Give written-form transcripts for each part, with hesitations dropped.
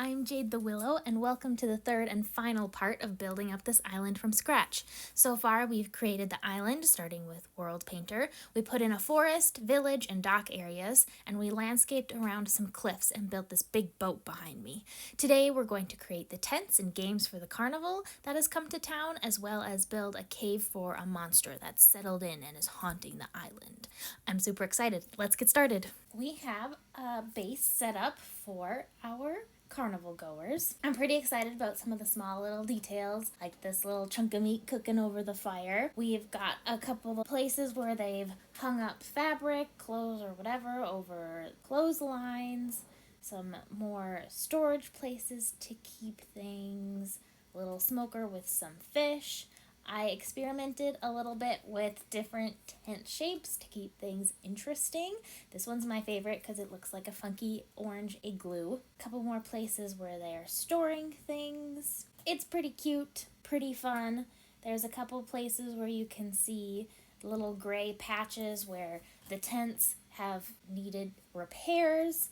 I'm Jade the Willow, and welcome to the third and final part of building up this island from scratch. So far, we've created the island, starting with World Painter. We put in a forest, village, and dock areas, and we landscaped around some cliffs and built this big boat behind me. Today, we're going to create the tents and games for the carnival that has come to town, as well as build a cave for a monster that's settled in and is haunting the island. I'm super excited. Let's get started. We have a base set up for our carnival goers. I'm pretty excited about some of the small little details, like this little chunk of meat cooking over the fire. We've got a couple of places where they've hung up fabric, clothes, or whatever over clotheslines, some more storage places to keep things, a little smoker with some fish. I experimented a little bit with different tent shapes to keep things interesting. This one's my favorite because it looks like a funky orange igloo. A couple more places where they are storing things. It's pretty cute, pretty fun. There's a couple places where you can see little gray patches where the tents have needed repairs.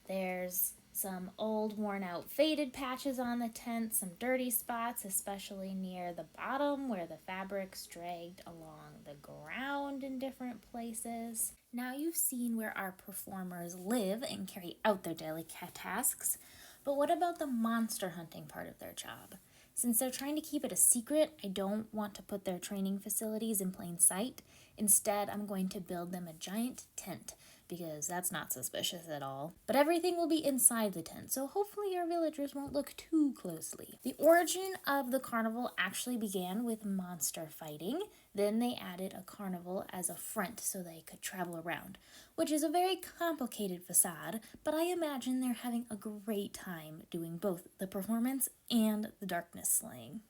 There's some old, worn-out, faded patches on the tent, some dirty spots, especially near the bottom where the fabric's dragged along the ground in different places. Now you've seen where our performers live and carry out their daily tasks, but what about the monster hunting part of their job? Since they're trying to keep it a secret, I don't want to put their training facilities in plain sight. Instead, I'm going to build them a giant tent, because that's not suspicious at all. But everything will be inside the tent, so hopefully our villagers won't look too closely. The origin of the carnival actually began with monster fighting. Then they added a carnival as a front so they could travel around, which is a very complicated facade, but I imagine they're having a great time doing both the performance and the darkness slaying.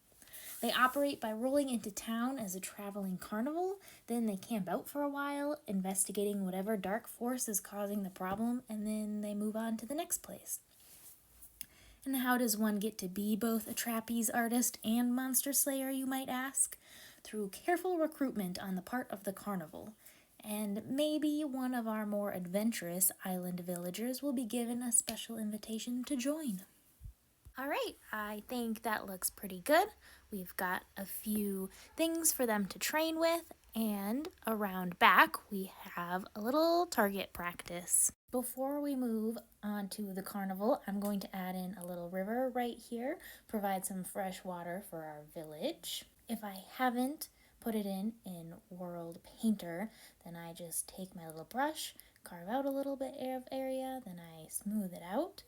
They operate by rolling into town as a traveling carnival, then they camp out for a while, investigating whatever dark force is causing the problem, and then they move on to the next place. And how does one get to be both a trapeze artist and monster slayer, you might ask? Through careful recruitment on the part of the carnival. And maybe one of our more adventurous island villagers will be given a special invitation to join. All right, I think that looks pretty good. We've got a few things for them to train with, and around back we have a little target practice. Before we move on to the carnival, I'm going to add in a little river right here, provide some fresh water for our village. If I haven't put it in World Painter, then I just take my little brush, carve out a little bit of area, then I smooth it out.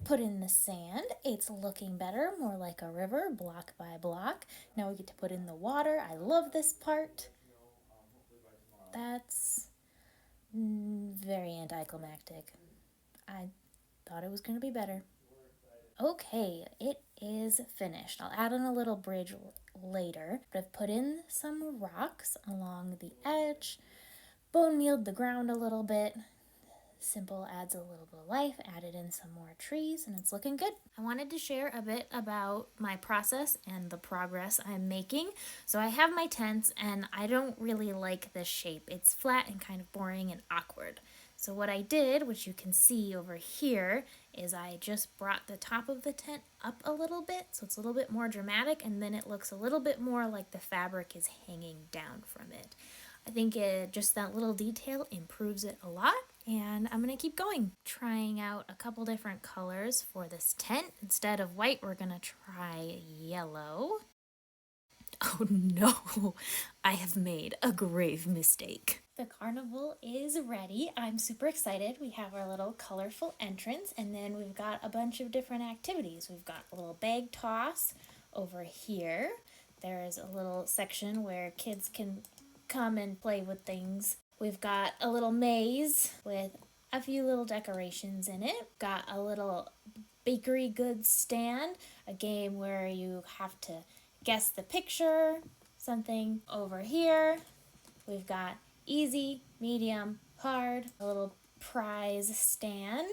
Put in the sand. It's looking better, more like a river, block by block. Now we get to put in the water. I love this part. That's very anticlimactic. I thought it was going to be better. Okay, it is finished. I'll add in a little bridge later, but I've put in some rocks along the edge, bone mealed the ground a little bit. Simple adds a little bit of life, added in some more trees, and it's looking good. I wanted to share a bit about my process and the progress I'm making. So I have my tents, and I don't really like this shape. It's flat and kind of boring and awkward. So what I did, which you can see over here, is I just brought the top of the tent up a little bit, so it's a little bit more dramatic, and then it looks a little bit more like the fabric is hanging down from it. I think just that little detail improves it a lot, and I'm going to keep going. Trying out a couple different colors for this tent. Instead of white, we're going to try yellow. Oh no, I have made a grave mistake. The carnival is ready. I'm super excited. We have our little colorful entrance, and then we've got a bunch of different activities. We've got a little bag toss over here. There is a little section where kids can come and play with things. We've got a little maze with a few little decorations in it. Got a little bakery goods stand, a game where you have to guess the picture. Something over here. We've got easy, medium, hard, a little prize stand.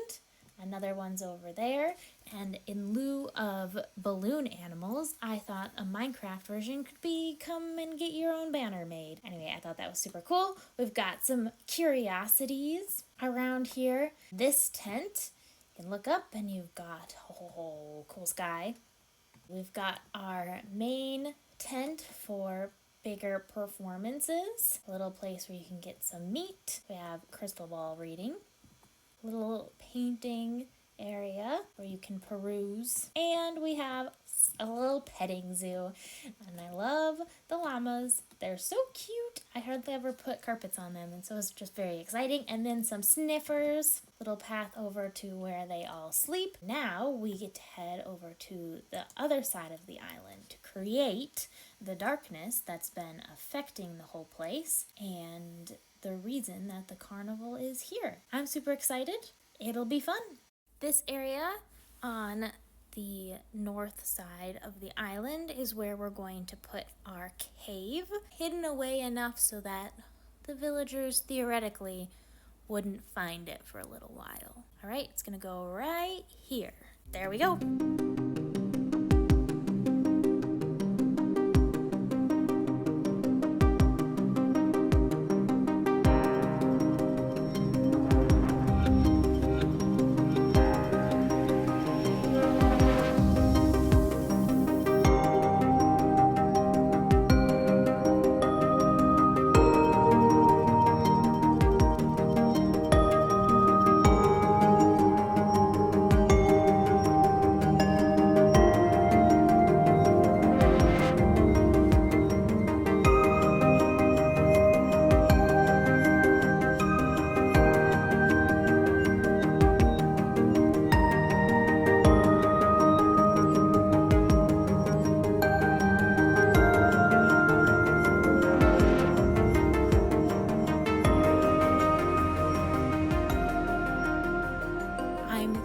Another one's over there. And in lieu of balloon animals, I thought a Minecraft version could be come and get your own banner made. Anyway, I thought that was super cool. We've got some curiosities around here. This tent You can look up and you've got a whole cool sky. We've got our main tent for bigger performances, a little place where you can get some meat. We have crystal ball reading, little painting area where you can peruse, and we have a little petting zoo. And I love the llamas. They're so cute. I hardly ever put carpets on them, and so it's just very exciting. And then some sniffers, little path over to where they all sleep. Now we get to head over to the other side of the island to create the darkness that's been affecting the whole place and the reason that the carnival is here. I'm super excited. It'll be fun. This area on the north side of the island is where we're going to put our cave, hidden away enough so that the villagers theoretically wouldn't find it for a little while. All right, it's gonna go right here. There we go.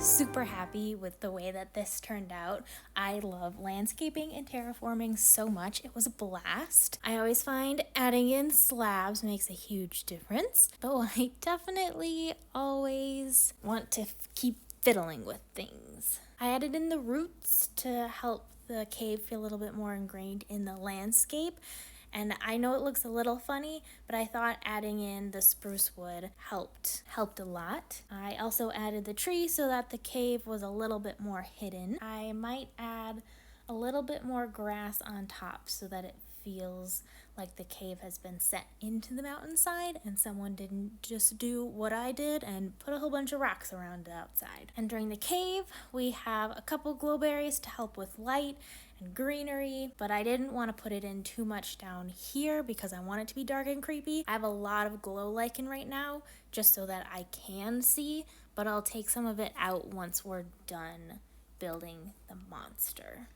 Super happy with the way that this turned out. I love landscaping and terraforming so much. It was a blast. I always find adding in slabs makes a huge difference, though I definitely always want to keep fiddling with things. I added in the roots to help the cave feel a little bit more ingrained in the landscape. And I know it looks a little funny, but I thought adding in the spruce wood helped a lot. I also added the tree so that the cave was a little bit more hidden. I might add a little bit more grass on top so that it feels like the cave has been set into the mountainside and someone didn't just do what I did and put a whole bunch of rocks around the outside. And during the cave, we have a couple glow berries to help with light and greenery, but I didn't want to put it in too much down here because I want it to be dark and creepy. I have a lot of glow lichen right now just so that I can see, but I'll take some of it out once we're done building the monster.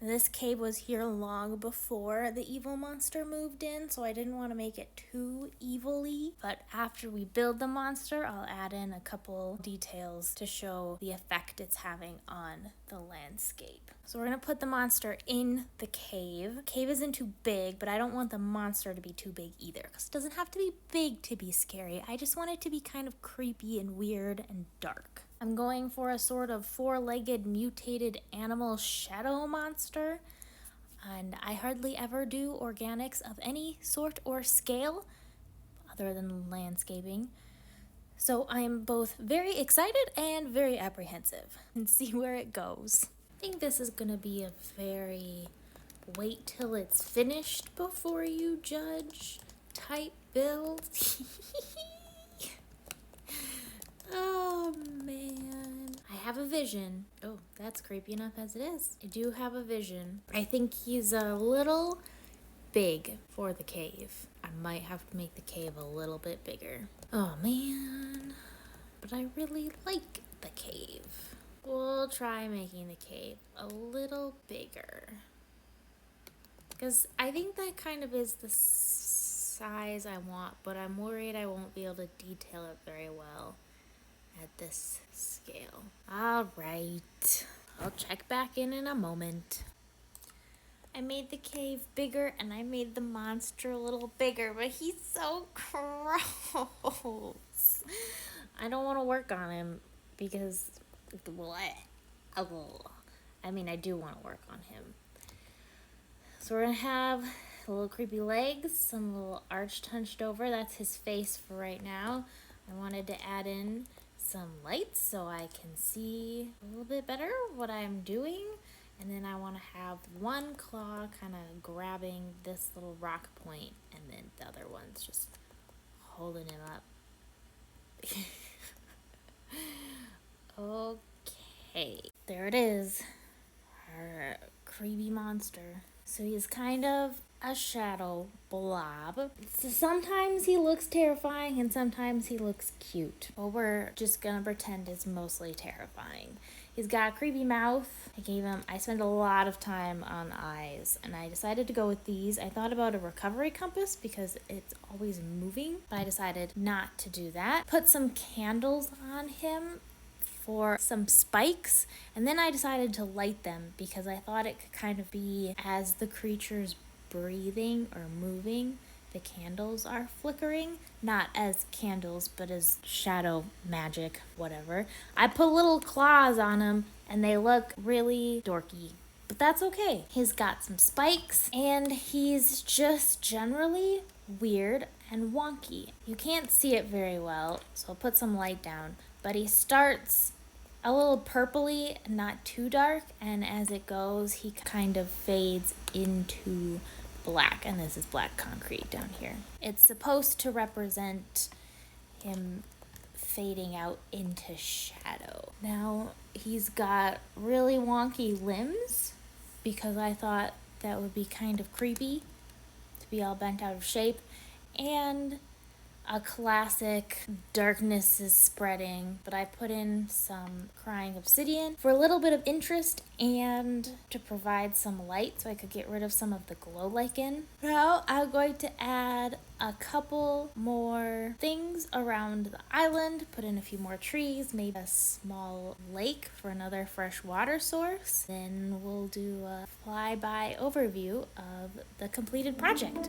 This cave was here long before the evil monster moved in, so I didn't want to make it too evil-y. But after we build the monster, I'll add in a couple details to show the effect it's having on the landscape. So we're going to put the monster in the cave. The cave isn't too big, but I don't want the monster to be too big either, because it doesn't have to be big to be scary. I just want it to be kind of creepy and weird and dark. I'm going for a sort of four-legged mutated animal shadow monster, and I hardly ever do organics of any sort or scale other than landscaping. So I'm both very excited and very apprehensive and see where it goes. I think this is gonna be a very wait till it's finished before you judge type build. Oh man. I have a vision. Oh, that's creepy enough as it is. I do have a vision. I think he's a little big for the cave. I might have to make the cave a little bit bigger. Oh man. But I really like the cave. We'll try making the cave a little bigger. Because I think that kind of is the size I want, but I'm worried I won't be able to detail it very well at this scale. All right, I'll check back in a moment. I made the cave bigger and I made the monster a little bigger, but he's so gross. I don't want to work on him because I mean, I do want to work on him. So we're gonna have little creepy legs, some little arch hunched over. That's his face for right now. I wanted to add in some lights so I can see a little bit better what I'm doing. And then I want to have one claw kind of grabbing this little rock point, and then the other one's just holding him up. Okay, there it is, our creepy monster. So he's kind of a shadow blob. So sometimes he looks terrifying and sometimes he looks cute. But we're just gonna pretend it's mostly terrifying. He's got a creepy mouth. I spent a lot of time on eyes, and I decided to go with these. I thought about a recovery compass because it's always moving, but I decided not to do that. Put some candles on him for some spikes, and then I decided to light them because I thought it could kind of be as the creature's breathing or moving, the candles are flickering, not as candles but as shadow magic, whatever. I put little claws on him and they look really dorky, but that's okay. He's got some spikes and he's just generally weird and wonky. You can't see it very well, so I'll put some light down, but he starts a little purpley, not too dark, and as it goes he kind of fades into black, and this is black concrete down here. It's supposed to represent him fading out into shadow. Now he's got really wonky limbs because I thought that would be kind of creepy to be all bent out of shape, and a classic darkness is spreading, but I put in some crying obsidian for a little bit of interest and to provide some light so I could get rid of some of the glow lichen. Now I'm going to add a couple more things around the island, put in a few more trees, maybe a small lake for another fresh water source. Then we'll do a flyby overview of the completed project.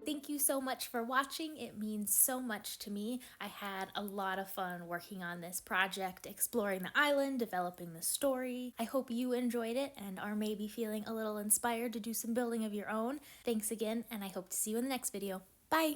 Thank you so much for watching. It means so much to me. I had a lot of fun working on this project, exploring the island, developing the story. I hope you enjoyed it and are maybe feeling a little inspired to do some building of your own. Thanks again, and I hope to see you in the next video.